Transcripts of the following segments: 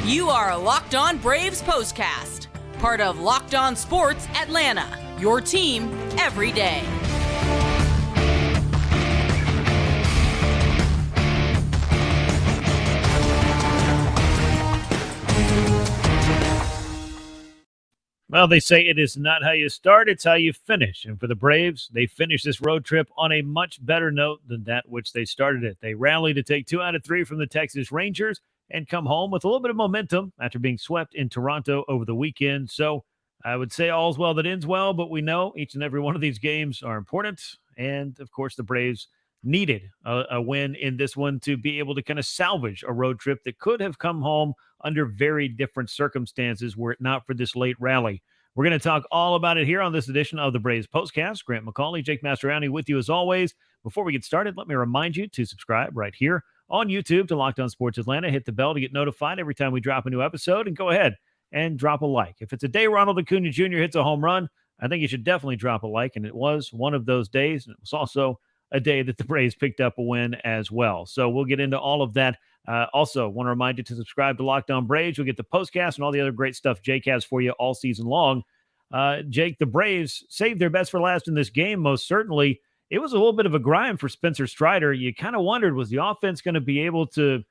You are Locked On Braves POSTCAST, part of Locked On Sports Atlanta, your team every day. Well, they say it is not how you start, it's how you finish. And for the Braves, they finished this road trip on a much better note than that which they started it. They rallied to take 2 out of 3 from the Texas Rangers and come home with a little bit of momentum after being swept in Toronto over the weekend. So I would say all's well that ends well, but we know each and every one of these games are important. And, of course, the Braves needed a win in this one to be able to kind of salvage a road trip that could have come home under very different circumstances were it not for this late rally. We're going to talk all about it here on this edition of the Braves Postcast. Grant McAuley, Jake Mastroianni with you as always. Before we get started, let me remind you to subscribe right here on YouTube to Locked On Sports Atlanta. Hit the bell to get notified every time we drop a new episode, and go ahead and drop a like. If it's a day Ronald Acuña Jr. hits a home run, I think you should definitely drop a like, and it was one of those days, and it was also a day that the Braves picked up a win as well. So we'll get into all of that. Also, want to remind you to subscribe to Locked On Braves. You'll get the postcast and all the other great stuff Jake has for you all season long. Jake, the Braves saved their best for last in this game, most certainly. It was a little bit of a grind for Spencer Strider. You kind of wondered, was the offense going to be able to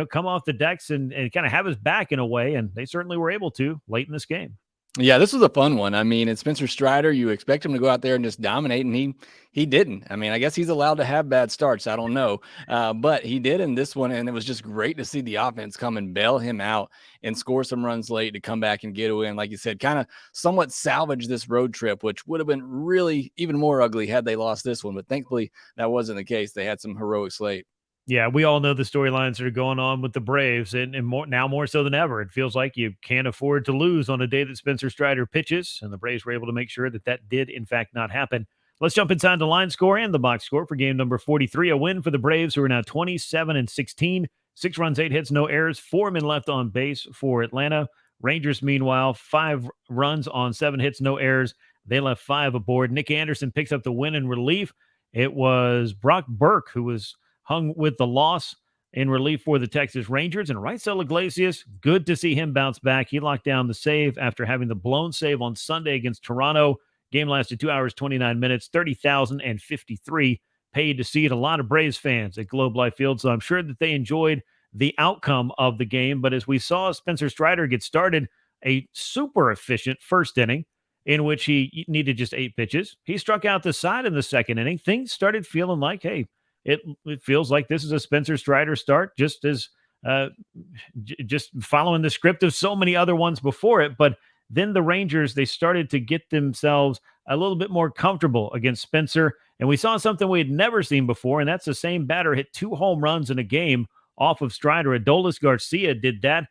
come off the decks and kind of have his back in a way? And they certainly were able to late in this game. Yeah, this was a fun one. I mean, it's Spencer Strider. You expect him to go out there and just dominate, and he didn't. I mean, I guess he's allowed to have bad starts. I don't know. But he did in this one, and it was just great to see the offense come and bail him out and score some runs late to come back and get a win. Like you said, kind of somewhat salvage this road trip, which would have been really even more ugly had they lost this one. But thankfully, that wasn't the case. They had some heroics late. Yeah, we all know the storylines that are going on with the Braves, and more so than ever. It feels like you can't afford to lose on a day that Spencer Strider pitches, and the Braves were able to make sure that did, in fact, not happen. Let's jump inside the line score and the box score for game number 43. A win for the Braves, who are now 27-16. 6 runs, 8 hits, no errors. 4 men left on base for Atlanta. Rangers, meanwhile, 5 runs on 7 hits, no errors. They left 5 aboard. Nick Anderson picks up the win in relief. It was Brock Burke who was hung with the loss in relief for the Texas Rangers. And Raisel Iglesias, good to see him bounce back. He locked down the save after having the blown save on Sunday against Toronto. Game lasted 2 hours, 29 minutes, 30,053 paid to see it. A lot of Braves fans at Globe Life Field, so I'm sure that they enjoyed the outcome of the game. But as we saw Spencer Strider get started, a super efficient first inning in which he needed just 8 pitches. He struck out the side in the second inning. Things started feeling like, hey, it feels like this is a Spencer Strider start, just as just following the script of so many other ones before it. But then the Rangers, they started to get themselves a little bit more comfortable against Spencer. And we saw something we had never seen before, and that's the same batter hit 2 home runs in a game off of Strider. Adolis Garcia did that.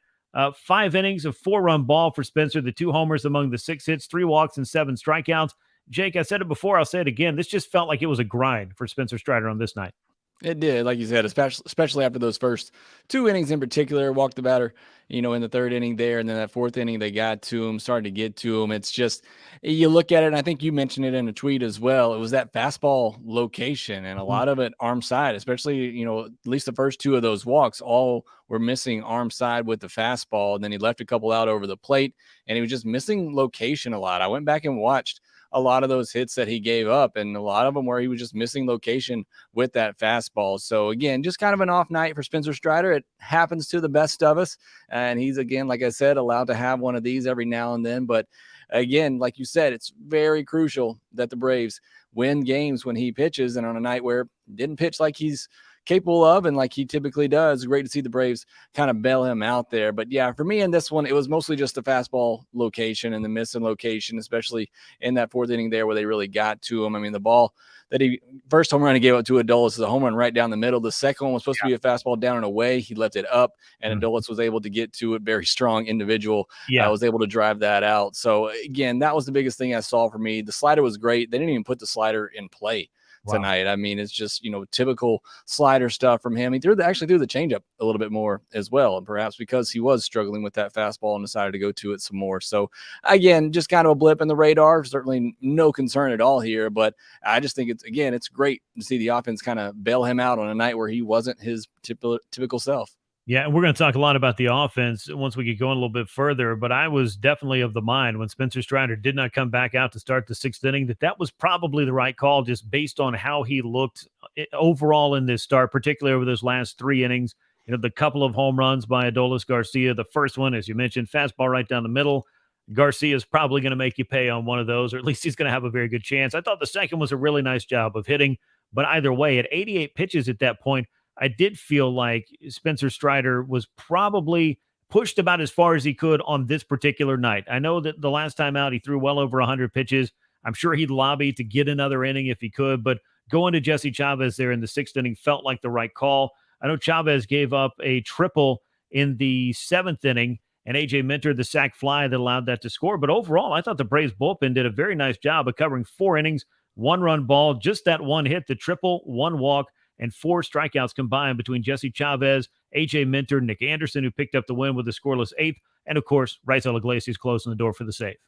5 innings of 4-run ball for Spencer, the 2 homers among the 6 hits, 3 walks, and 7 strikeouts. Jake, I said it before, I'll say it again. This just felt like it was a grind for Spencer Strider on this night. It did, like you said, especially after those first 2 innings in particular. Walked the batter, in the 3rd inning there, and then that 4th inning they got to him, started to get to him. It's just, you look at it, and I think you mentioned it in a tweet as well. It was that fastball location, and a lot of it arm side, especially, at least the first 2 of those walks, all were missing arm side with the fastball. And then he left a couple out over the plate, and he was just missing location a lot. I went back and watched a lot of those hits that he gave up, and a lot of them where he was just missing location with that fastball. So again, just kind of an off night for Spencer Strider. It happens to the best of us. And he's, again, like I said, allowed to have one of these every now and then. But again, like you said, it's very crucial that the Braves win games when he pitches, and on a night where he didn't pitch like he's capable of and like he typically does. Great to see the Braves kind of bail him out there. But yeah, for me in this one, it was mostly just the fastball location and the missing location, especially in that 4th inning there where they really got to him. I mean, the ball that first home run he gave up to Adolis is a home run right down the middle. The second one was supposed to be a fastball down and away. He left it up, and Adolis was able to get to it. Very strong individual. Was able to drive that out. So again, that was the biggest thing I saw for me. The slider was great. They didn't even put the slider in play tonight. I mean, it's just, typical slider stuff from him. He actually threw the changeup a little bit more as well, and perhaps because he was struggling with that fastball and decided to go to it some more. So again, just kind of a blip in the radar. Certainly no concern at all here, but I just think it's great to see the offense kind of bail him out on a night where he wasn't his typical self. Yeah, and we're going to talk a lot about the offense once we get going a little bit further. But I was definitely of the mind when Spencer Strider did not come back out to start the sixth inning that was probably the right call, just based on how he looked overall in this start, particularly over those last three innings. The couple of home runs by Adolis Garcia. The first one, as you mentioned, fastball right down the middle. Garcia is probably going to make you pay on one of those, or at least he's going to have a very good chance. I thought the second was a really nice job of hitting, but either way, at 88 pitches at that point, I did feel like Spencer Strider was probably pushed about as far as he could on this particular night. I know that the last time out, he threw well over 100 pitches. I'm sure he'd lobby to get another inning if he could, but going to Jesse Chavez there in the sixth inning felt like the right call. I know Chavez gave up a triple in the seventh inning, and AJ Minter, the sac fly that allowed that to score. But overall, I thought the Braves bullpen did a very nice job of covering 4 innings, 1-run ball, just that one hit, the triple, one walk, and 4 strikeouts combined between Jesse Chavez, AJ Minter, Nick Anderson, who picked up the win with a scoreless eighth, and of course, Raisel Iglesias closing the door for the save.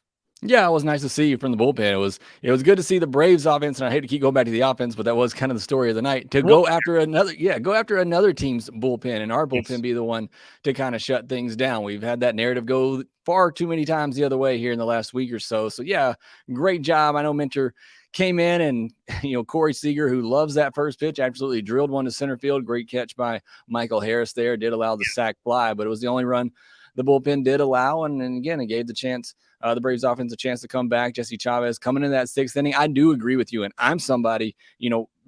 Yeah, it was nice to see from the bullpen. It was good to see the Braves offense, and I hate to keep going back to the offense, but that was kind of the story of the night. To go after another team's bullpen, and our bullpen be the one to kind of shut things down. We've had that narrative go far too many times the other way here in the last week or so. So yeah, great job. I know Minter came in, and Corey Seager, who loves that first pitch, absolutely drilled one to center field. Great catch by Michael Harris there. Did allow the sac fly, but it was the only run the bullpen did allow, and again, it gave the Braves offense a chance to come back. Jesse Chavez coming in that sixth inning. I do agree with you, and I'm somebody,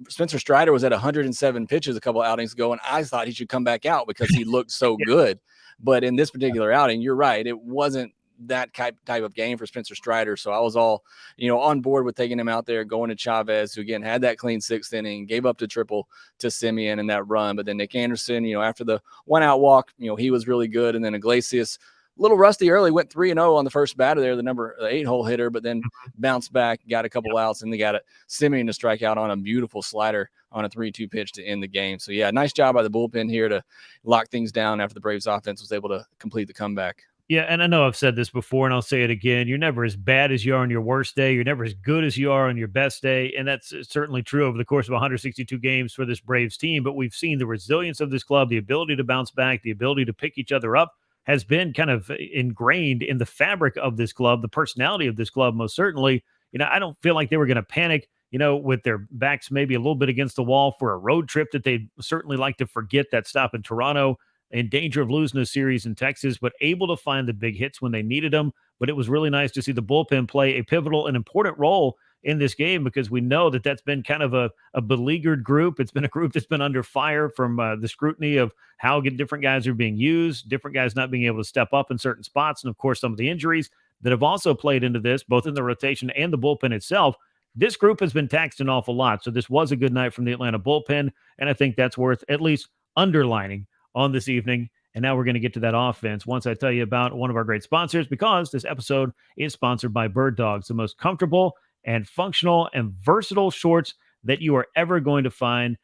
Spencer Strider was at 107 pitches a couple outings ago, and I thought he should come back out because he looked so good. But in this particular outing, you're right, it wasn't that type of game for Spencer Strider. So I was all, on board with taking him out there, going to Chavez, who again had that clean sixth inning, gave up the triple to Simeon in that run. But then Nick Anderson, after the 1-out walk, he was really good. And then Iglesias, a little rusty early, went 3-0 on the first batter there, the 8-hole hitter, but then bounced back, got a couple outs, and they got Simeon to strike out on a beautiful slider on a 3-2 pitch to end the game. So yeah, nice job by the bullpen here to lock things down after the Braves offense was able to complete the comeback. Yeah, and I know I've said this before, and I'll say it again. You're never as bad as you are on your worst day. You're never as good as you are on your best day, and that's certainly true over the course of 162 games for this Braves team. But we've seen the resilience of this club, the ability to bounce back, the ability to pick each other up has been kind of ingrained in the fabric of this club, the personality of this club, most certainly. I don't feel like they were going to panic, with their backs maybe a little bit against the wall for a road trip that they'd certainly like to forget, that stop in Toronto, in danger of losing a series in Texas, but able to find the big hits when they needed them. But it was really nice to see the bullpen play a pivotal and important role in this game, because we know that that's been kind of a beleaguered group. It's been a group that's been under fire from the scrutiny of how different guys are being used, different guys not being able to step up in certain spots, and of course, some of the injuries that have also played into this, both in the rotation and the bullpen itself. This group has been taxed an awful lot. So this was a good night from the Atlanta bullpen, and I think that's worth at least underlining on this evening. And now we're going to get to that offense once I tell you about one of our great sponsors, because this episode is sponsored by Bird Dogs, the most comfortable and functional and versatile shorts that you are ever going to find.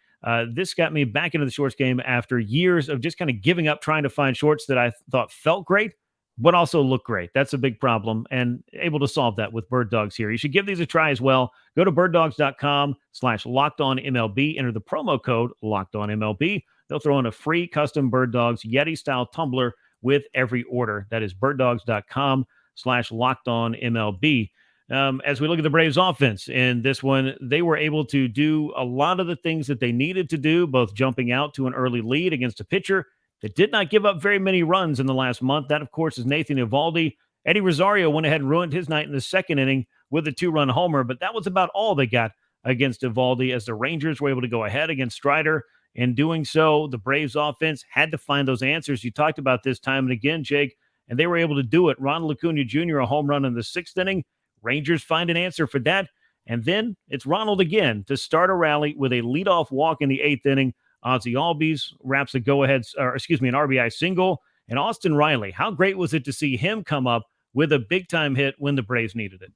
This got me back into the shorts game after years of just kind of giving up trying to find shorts that I thought felt great, but also look great. That's a big problem, and able to solve that with Bird Dogs here. You should give these a try as well. Go to birddogs.com/LockedOnMLB. Enter the promo code LockedOnMLB. They'll throw in a free custom Bird Dogs Yeti-style tumbler with every order. That is birddogs.com/LockedOnMLB. As we look at the Braves offense in this one, they were able to do a lot of the things that they needed to do, both jumping out to an early lead against a pitcher that did not give up very many runs in the last month. That, of course, is Nathan Eovaldi. Eddie Rosario went ahead and ruined his night in the second inning with a 2-run homer, but that was about all they got against Eovaldi, as the Rangers were able to go ahead against Strider. In doing so, the Braves offense had to find those answers. You talked about this time and again, Jake, and they were able to do it. Ronald Acuña Jr., a home run in the sixth inning. Rangers find an answer for that. And then it's Ronald again to start a rally with a leadoff walk in the eighth inning. Ozzie Albies wraps an RBI single. And Austin Riley, how great was it to see him come up with a big-time hit when the Braves needed it?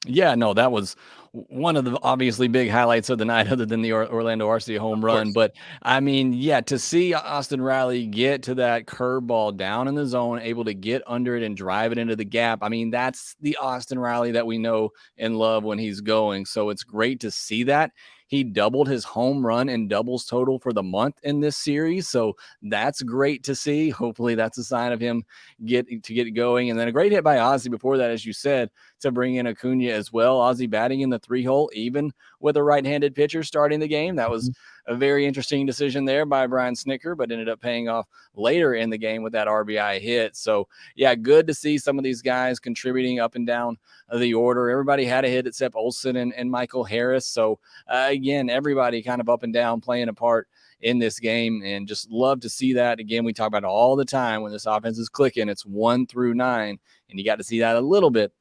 Yeah, no, that was one of the obviously big highlights of the night, other than the Orlando Arcia home run. But I mean, yeah, to see Austin Riley get to that curveball down in the zone, able to get under it and drive it into the gap. I mean, that's the Austin Riley that we know and love when he's going. So it's great to see that. He doubled his home run and doubles total for the month in this series. So that's great to see. Hopefully that's a sign of him get going. And then a great hit by Ozzie before that, as you said, to bring in Acuña as well. Ozzie batting in the 3-hole, even with a right-handed pitcher starting the game. That was a very interesting decision there by Brian Snitker, but ended up paying off later in the game with that RBI hit. So, yeah, good to see some of these guys contributing up and down the order. Everybody had a hit except Olsen and Michael Harris. So, again, everybody kind of up and down playing a part in this game, and just love to see that. Again, we talk about it all the time when this offense is clicking. It's 1 through 9, and you got to see that a little bit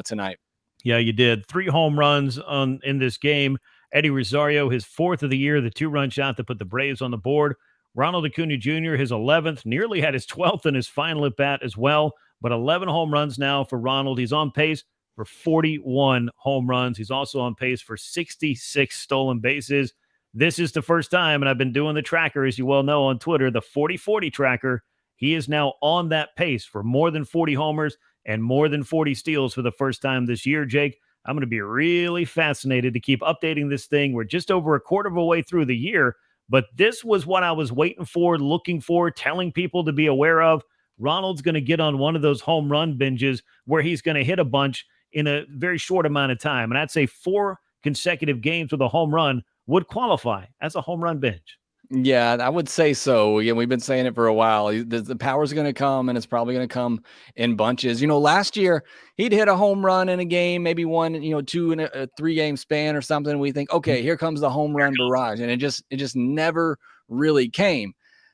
tonight. Yeah, you did. 3 home runs in this game. Eddie Rosario, his 4th of the year, the 2-run shot that put the Braves on the board. Ronald Acuña Jr., his 11th, nearly had his 12th in his final at bat as well, but 11 home runs now for Ronald. He's on pace for 41 home runs. He's also on pace for 66 stolen bases. This is the first time, and I've been doing the tracker, as you well know, on Twitter, the 40-40 tracker. He is now on that pace for more than 40 homers and more than 40 steals for the first time this year, Jake. I'm going to be really fascinated to keep updating this thing. We're just over a quarter of a way through the year, but this was what I was waiting for, looking for, telling people to be aware of. Ronald's going to get on one of those home run binges where he's going to hit a bunch in a very short amount of time. And I'd say 4 consecutive games with a home run would qualify as a home run binge. Yeah, I would say so. Again, we've been saying it for a while. The power's going to come, and it's probably going to come in bunches. Last year he'd hit a home run in a game, maybe 1, 2 in a 3-game span or something. We think, okay, here comes the home run barrage, and it just never really came.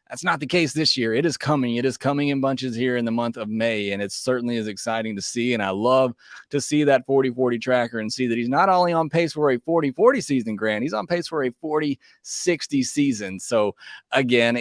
That's not the case this year. It is coming. It is coming in bunches here in the month of May, and it certainly is exciting to see. And I love to see that 40-40 tracker and see that he's not only on pace for a 40-40 season, Grant, he's on pace for a 40-60 season. So, again,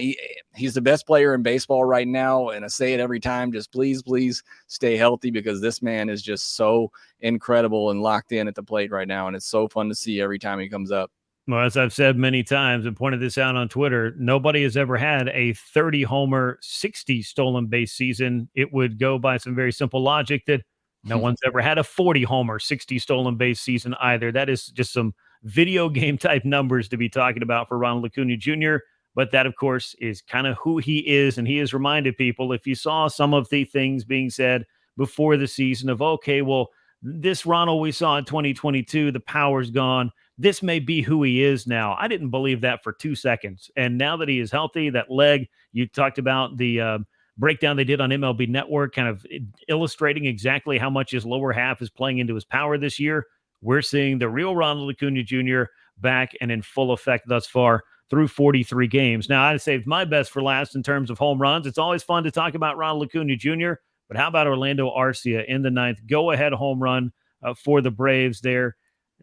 he's the best player in baseball right now, and I say it every time, just please stay healthy, because this man is just so incredible and locked in at the plate right now, and it's so fun to see every time he comes up. Well, as I've said many times and pointed this out on Twitter, nobody has ever had a 30-homer, 60 stolen base season. It would go by some very simple logic that no one's ever had a 40-homer, 60 stolen base season either. That is just some video game type numbers to be talking about for Ronald Acuña Jr., but that, of course, is kind of who he is, and he has reminded people, if you saw some of the things being said before the season of, okay, well, this Ronald we saw in 2022, the power's gone. This may be who he is now. I didn't believe that for 2 seconds. And now that he is healthy, that leg, you talked about the breakdown they did on MLB Network, kind of illustrating exactly how much his lower half is playing into his power this year. We're seeing the real Ronald Acuña Jr. back and in full effect thus far through 43 games. Now, I saved my best for last in terms of home runs. It's always fun to talk about Ronald Acuña Jr., but how about Orlando Arcia in the 9th? Go-ahead home run for the Braves there.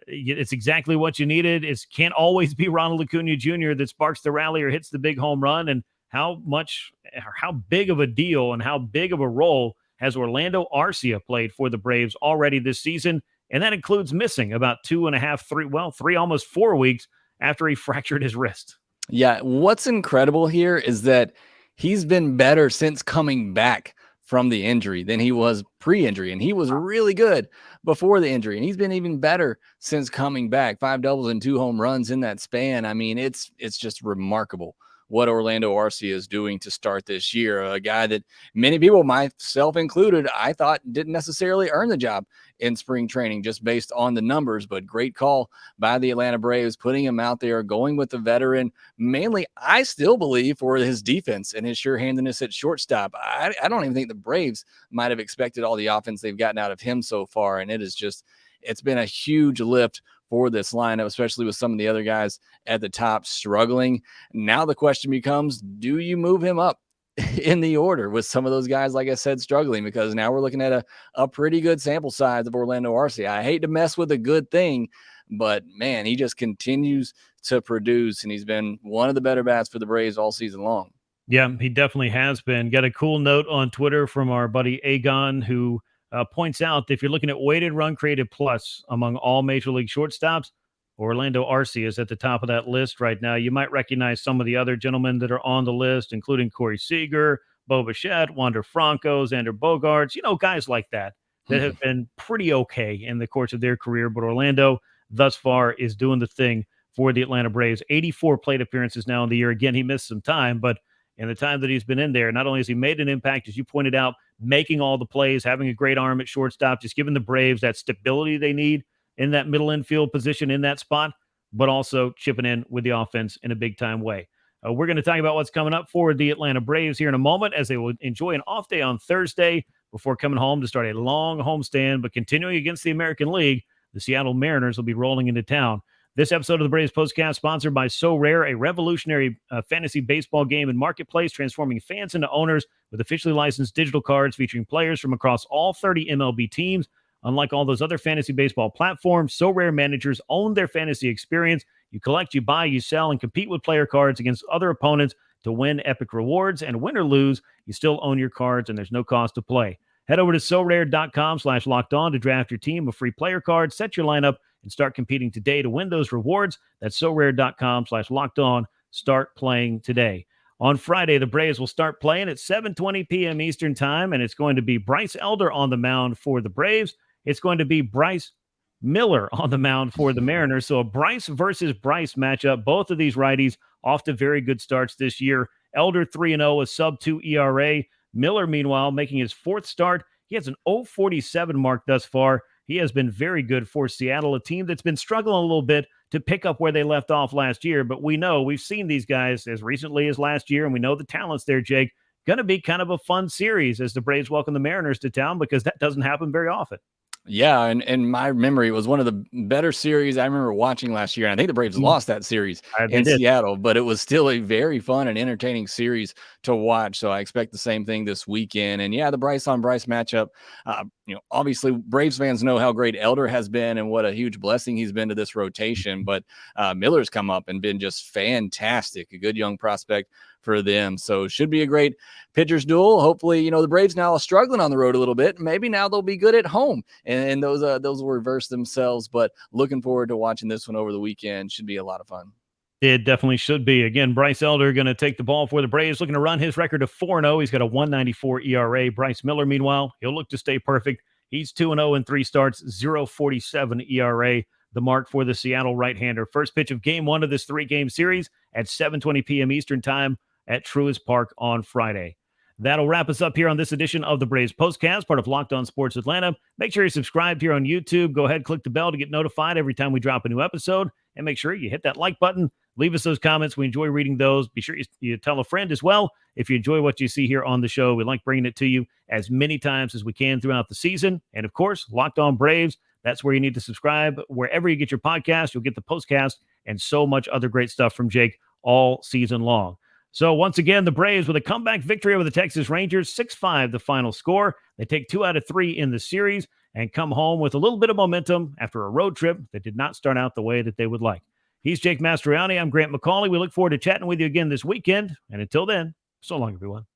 It's exactly what you needed. It can't always be Ronald Acuña Jr. that sparks the rally or hits the big home run. And how big of a deal and how big of a role has Orlando Arcia played for the Braves already this season? And that includes missing about 3, almost 4 weeks after he fractured his wrist. Yeah, what's incredible here is that he's been better since coming back from the injury than he was pre-injury. And he was really good before the injury. And he's been even better since coming back. 5 doubles and 2 home runs in that span. I mean, it's just remarkable what Orlando Arcia is doing to start this year. A guy that many people, myself included, I thought didn't necessarily earn the job in spring training just based on the numbers, but great call by the Atlanta Braves, putting him out there, going with the veteran, mainly, I still believe, for his defense and his sure-handedness at shortstop. I don't even think the Braves might have expected all the offense they've gotten out of him so far, and it's been a huge lift for this lineup, especially with some of the other guys at the top struggling. Now the question becomes, do you move him up in the order with some of those guys, like I said, struggling? Because now we're looking at a pretty good sample size of Orlando Arcia. I hate to mess with a good thing, but man, he just continues to produce, and he's been one of the better bats for the Braves all season long. Yeah, he definitely has been. Got a cool note on Twitter from our buddy Agon, who points out that if you're looking at weighted run created plus among all major league shortstops, Orlando Arcia is at the top of that list right now. You might recognize some of the other gentlemen that are on the list, including Corey Seager, Bo Bichette, Wander Franco, Xander Bogaerts, guys like that have been pretty okay in the course of their career. But Orlando thus far is doing the thing for the Atlanta Braves. 84 plate appearances now in the year. Again, he missed some time, but in the time that he's been in there, not only has he made an impact, as you pointed out, making all the plays, having a great arm at shortstop, just giving the Braves that stability they need in that middle infield position in that spot, but also chipping in with the offense in a big-time way. We're going to talk about what's coming up for the Atlanta Braves here in a moment as they will enjoy an off day on Thursday before coming home to start a long homestand. But continuing against the American League, the Seattle Mariners will be rolling into town. This episode of the Braves Postcast sponsored by So Rare, a revolutionary fantasy baseball game and marketplace transforming fans into owners with officially licensed digital cards featuring players from across all 30 MLB teams. Unlike all those other fantasy baseball platforms, So Rare managers own their fantasy experience. You collect, you buy, you sell, and compete with player cards against other opponents to win epic rewards. And win or lose, you still own your cards, and there's no cost to play. Head over to SoRare.com/lockedon to draft your team of free player cards, set your lineup, and start competing today to win those rewards. That's SoRare.com/lockedon. Start playing today. On Friday, the Braves will start playing at 7:20 p.m. Eastern Time, and it's going to be Bryce Elder on the mound for the Braves. It's going to be Bryce Miller on the mound for the Mariners. So a Bryce versus Bryce matchup. Both of these righties off to very good starts this year. Elder 3-0, a sub-2 ERA. Miller, meanwhile, making his fourth start. He has an 0.47 mark thus far. He has been very good for Seattle, a team that's been struggling a little bit to pick up where they left off last year. But we've seen these guys as recently as last year, and we know the talent's there, Jake. Going to be kind of a fun series as the Braves welcome the Mariners to town because that doesn't happen very often. Yeah, and my memory was one of the better series I remember watching last year. And I think the Braves lost that series in Seattle, but it was still a very fun and entertaining series to watch. So I expect the same thing this weekend. And yeah, the Bryce on Bryce matchup, obviously Braves fans know how great Elder has been and what a huge blessing he's been to this rotation. But Miller's come up and been just fantastic, a good young prospect for them. So it should be a great pitchers duel. Hopefully, the Braves now are struggling on the road a little bit. Maybe now they'll be good at home and those will reverse themselves. But looking forward to watching this one over the weekend. Should be a lot of fun. It definitely should be. Again, Bryce Elder going to take the ball for the Braves, looking to run his record to 4-0. He's got a 1.94 ERA. Bryce Miller, meanwhile, he'll look to stay perfect. He's 2-0 in 3 starts, 0.47 ERA. The mark for the Seattle right-hander. First pitch of game 1 of this 3-game series at 7:20 p.m. Eastern Time at Truist Park on Friday. That'll wrap us up here on this edition of the Braves Postcast, part of Locked On Sports Atlanta. Make sure you're subscribed here on YouTube. Go ahead, click the bell to get notified every time we drop a new episode. And make sure you hit that like button. Leave us those comments. We enjoy reading those. Be sure you tell a friend as well if you enjoy what you see here on the show. We like bringing it to you as many times as we can throughout the season. And, of course, Locked On Braves, that's where you need to subscribe. Wherever you get your podcast, you'll get the postcast and so much other great stuff from Jake all season long. So once again, the Braves with a comeback victory over the Texas Rangers, 6-5 the final score. They take 2 out of 3 in the series and come home with a little bit of momentum after a road trip that did not start out the way that they would like. He's Jake Mastroianni. I'm Grant McAuley. We look forward to chatting with you again this weekend. And until then, so long, everyone.